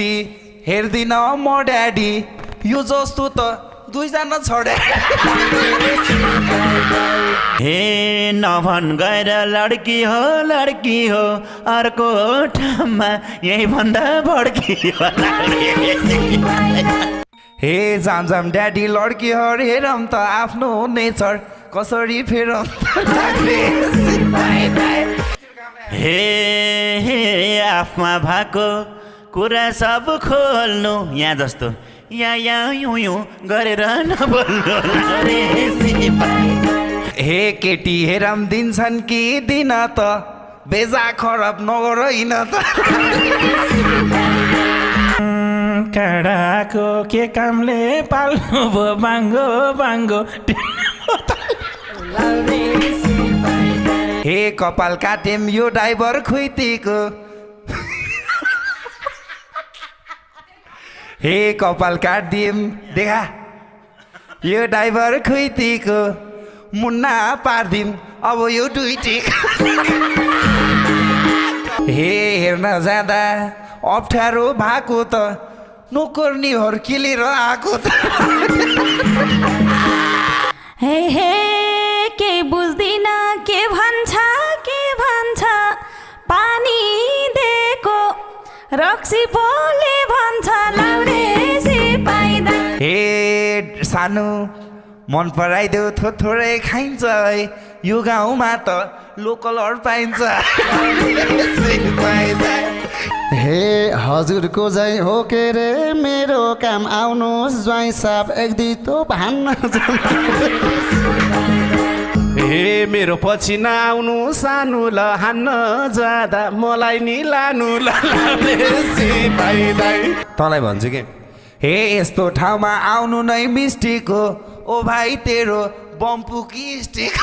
दिदी हेर्दिन म ड्याडी यो जस्तो त दुईजना छोडे हे नभन गएर लड्की हो अर्को ठाउँमा यही भन्दा बड्की हो हे जाम जाम ड्याडी लड्की हेरौँ त आफ्नो नेचर कसरी फेरौँ हे आफमा भएको कुरा सब खोल्नु यहाँ जस्तो यहाँ युँ गरेर नबोल्नु हे केटी हेरम दिन्छन् कि दिन त बेजा खराब नगरइन त काडाको के कामले पाल्नु भयो बाङ्गो बाङ्गो हे कपाल काटेम यो ड्राइभर खुइतीको हे कपाल काटिदिम देखा यो ड्राइभर खुइतीको मुन्ना पारिदिम अब यो डुइटिक हे हेर्न जाँदा अप्ठ्यारो भएको त नोकर्नीहरू किलेर आएको त हे हे के बुझ्दिन के भन्छ पानी दिएको रक्सी बोले भन्छ लाउरे सिपाइदा हे सानो मन पराइदेऊ थोरै खाइन्छ है यो गाउँमा त लोकलहरू पाइन्छ हे हजुरको जय हो के रे मेरो काम आउनुहोस् ज्वाइँ साहब एक दुई तो भान्न हे मेरो पछि नआउनु सानो ल हान्न जाँदा मलाई नि लानु तँलाई भन्छु कि हे यस्तो ठाउँमा आउनु नै मिस्टेक हो ओ भाइ तेरो बम्पु कि स्टिक